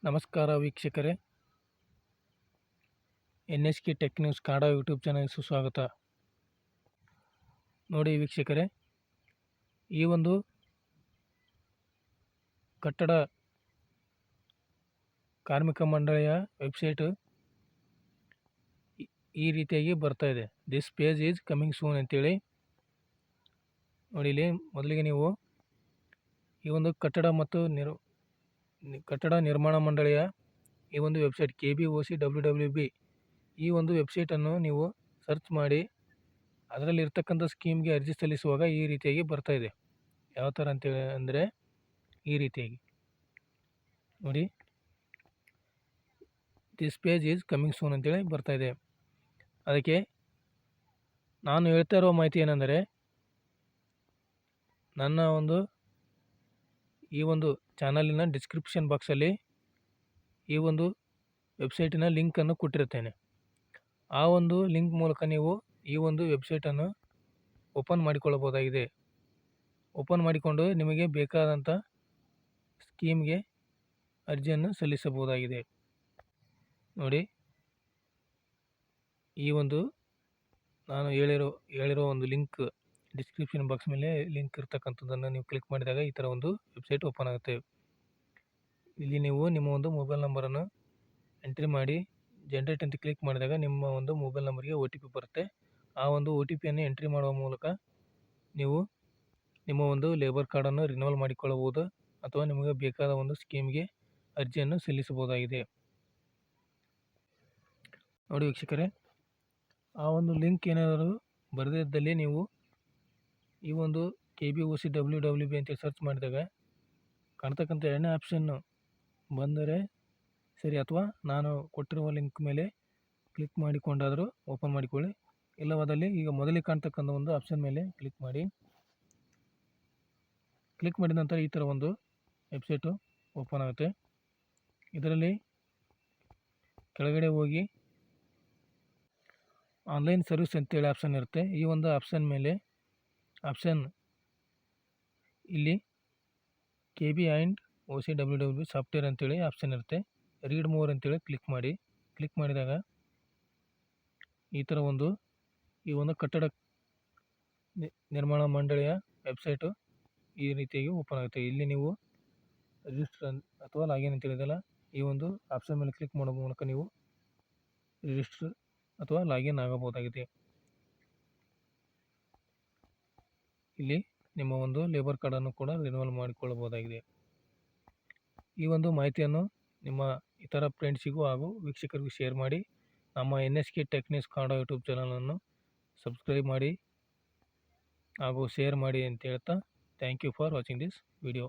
ನಮಸ್ಕಾರ ವೀಕ್ಷಕರೇ, NSK tech news Kannada YouTube ಚಾನಲ್ಗೆ ಸುಸ್ವಾಗತ. ನೋಡಿ ವೀಕ್ಷಕರೇ, ಈ ಒಂದು ಕಟ್ಟಡ ಕಾರ್ಮಿಕ ಮಂಡಳಿಯ ವೆಬ್ಸೈಟ್ ಈ ರೀತಿಯಾಗಿ ಬರ್ತಾ ಇದೆ. This page is coming soon ಅಂತೇಳಿ ನೋಡಿ. ಇಲ್ಲಿ ಮೊದಲಿಗೆ ನೀವು ಈ ಒಂದು ಕಟ್ಟಡ ನಿರ್ಮಾಣ ಮಂಡಳಿಯ ಈ ಒಂದು ವೆಬ್ಸೈಟ್ KBOC-WWB ಈ ಒಂದು ವೆಬ್ಸೈಟನ್ನು ನೀವು ಸರ್ಚ್ ಮಾಡಿ ಅದರಲ್ಲಿ ಇರ್ತಕ್ಕಂಥ ಸ್ಕೀಮ್ಗೆ ಅರ್ಜಿ ಸಲ್ಲಿಸುವಾಗ ಈ ರೀತಿಯಾಗಿ ಬರ್ತಾ ಇದೆ. ಯಾವ ಥರ ಅಂತೇಳಿ ಅಂದರೆ ಈ ರೀತಿಯಾಗಿ ನೋಡಿ, this page is coming soon ಅಂತೇಳಿ ಬರ್ತಾ ಇದೆ. ಅದಕ್ಕೆ ನಾನು ಹೇಳ್ತಾ ಇರೋ ಮಾಹಿತಿ ಏನೆಂದರೆ, ನನ್ನ ಈ ಒಂದು ಚಾನಲಿನ ಡಿಸ್ಕ್ರಿಪ್ಷನ್ ಬಾಕ್ಸಲ್ಲಿ ಈ ಒಂದು ವೆಬ್ಸೈಟಿನ ಲಿಂಕನ್ನು ಕೊಟ್ಟಿರುತ್ತೇನೆ. ಆ ಒಂದು ಲಿಂಕ್ ಮೂಲಕ ನೀವು ಈ ಒಂದು ವೆಬ್ಸೈಟನ್ನು ಓಪನ್ ಮಾಡಿಕೊಳ್ಳಬಹುದಾಗಿದೆ. ಓಪನ್ ಮಾಡಿಕೊಂಡು ನಿಮಗೆ ಬೇಕಾದಂಥ ಸ್ಕೀಮ್ಗೆ ಅರ್ಜಿಯನ್ನು ಸಲ್ಲಿಸಬಹುದಾಗಿದೆ. ನೋಡಿ, ಈ ಒಂದು ನಾನು ಹೇಳಿರೋ ಒಂದು ಲಿಂಕ್ ಡಿಸ್ಕ್ರಿಪ್ಷನ್ ಬಾಕ್ಸ್ ಮೇಲೆ ಲಿಂಕ್ ಇರ್ತಕ್ಕಂಥದ್ದನ್ನು ನೀವು ಕ್ಲಿಕ್ ಮಾಡಿದಾಗ ಈ ಥರ ಒಂದು ವೆಬ್ಸೈಟ್ ಓಪನ್ ಆಗುತ್ತೆ. ಇಲ್ಲಿ ನೀವು ನಿಮ್ಮ ಒಂದು ಮೊಬೈಲ್ ನಂಬರನ್ನು ಎಂಟ್ರಿ ಮಾಡಿ ಜನರೇಟ್ ಅಂತ ಕ್ಲಿಕ್ ಮಾಡಿದಾಗ ನಿಮ್ಮ ಒಂದು ಮೊಬೈಲ್ ನಂಬರ್ಗೆ OTP ಬರುತ್ತೆ. ಆ ಒಂದು OTPಯನ್ನು ಎಂಟ್ರಿ ಮಾಡುವ ಮೂಲಕ ನೀವು ನಿಮ್ಮ ಒಂದು ಲೇಬರ್ ಕಾರ್ಡನ್ನು ರಿನ್ಯೂವಲ್ ಮಾಡಿಕೊಳ್ಳಬಹುದು ಅಥವಾ ನಿಮಗೆ ಬೇಕಾದ ಒಂದು ಸ್ಕೀಮ್ಗೆ ಅರ್ಜಿಯನ್ನು ಸಲ್ಲಿಸಬಹುದಾಗಿದೆ. ನೋಡಿ ವೀಕ್ಷಕರೇ, ಆ ಒಂದು ಲಿಂಕ್ ಏನಾದರೂ ಬರದೇ ಇದ್ದಲ್ಲಿ ನೀವು ಈ ಒಂದು KBOC-WWB ಅಂತ ಸರ್ಚ್ ಮಾಡಿದಾಗ ಕಾಣ್ತಕ್ಕಂಥ ಎರಡನೇ ಆಪ್ಷನ್ನು ಬಂದರೆ ಸರಿ, ಅಥವಾ ನಾನು ಕೊಟ್ಟಿರುವ ಲಿಂಕ್ ಮೇಲೆ ಕ್ಲಿಕ್ ಮಾಡಿಕೊಂಡಾದರೂ ಓಪನ್ ಮಾಡಿಕೊಳ್ಳಿ. ಇಲ್ಲವಾದಲ್ಲಿ ಈಗ ಮೊದಲಿಗೆ ಕಾಣ್ತಕ್ಕಂಥ ಒಂದು ಆಪ್ಷನ್ ಮೇಲೆ ಕ್ಲಿಕ್ ಮಾಡಿ. ಕ್ಲಿಕ್ ಮಾಡಿದ ನಂತರ ಈ ಥರ ಒಂದು ವೆಬ್ಸೈಟು ಓಪನ್ ಆಗುತ್ತೆ. ಇದರಲ್ಲಿ ಕೆಳಗಡೆ ಹೋಗಿ ಆನ್ಲೈನ್ ಸರ್ವಿಸ್ ಅಂತೇಳಿ ಆಪ್ಷನ್ ಇರುತ್ತೆ. ಈ ಒಂದು ಆಪ್ಷನ್ ಮೇಲೆ ಇಲ್ಲಿ KBOC-WWB ಸಾಫ್ಟ್ವೇರ್ ಅಂತೇಳಿ ಆಪ್ಷನ್ ಇರುತ್ತೆ. ರೀಡ್ ಮೋರ್ ಅಂತೇಳಿ ಕ್ಲಿಕ್ ಮಾಡಿ. ಕ್ಲಿಕ್ ಮಾಡಿದಾಗ ಈ ಥರ ಈ ಒಂದು ಕಟ್ಟಡ ನಿರ್ಮಾಣ ಮಂಡಳಿಯ ವೆಬ್ಸೈಟು ಈ ರೀತಿಯಾಗಿ ಓಪನ್ ಆಗುತ್ತೆ. ಇಲ್ಲಿ ನೀವು ರಿಜಿಸ್ಟರ್ ಅಥವಾ ಲಾಗಿನ್ ಅಂತ ಹೇಳಿದಲ್ಲ, ಈ ಒಂದು ಆಪ್ಷನ್ ಮೇಲೆ ಕ್ಲಿಕ್ ಮಾಡೋ ಮೂಲಕ ನೀವು ರಿಜಿಸ್ಟರ್ ಅಥವಾ ಲಾಗಿನ್ ಆಗಬಹುದಾಗಿದೆ. ಇಲ್ಲಿ ನಿಮ್ಮ ಒಂದು ಲೇಬರ್ ಕಾರ್ಡನ್ನು ಕೂಡ ರಿನ್ಯೂವಲ್ ಮಾಡಿಕೊಳ್ಳಬಹುದಾಗಿದೆ. ಈ ಒಂದು ಮಾಹಿತಿಯನ್ನು ನಿಮ್ಮ ಇತರ ಫ್ರೆಂಡ್ಸಿಗೂ ಹಾಗೂ ವೀಕ್ಷಕರಿಗೂ ಶೇರ್ ಮಾಡಿ. ನಮ್ಮ NSK tech news Kannada YouTube ಚಾನಲನ್ನು ಸಬ್ಸ್ಕ್ರೈಬ್ ಮಾಡಿ ಹಾಗೂ ಶೇರ್ ಮಾಡಿ ಅಂತ ಹೇಳ್ತಾ, thank you for watching this video.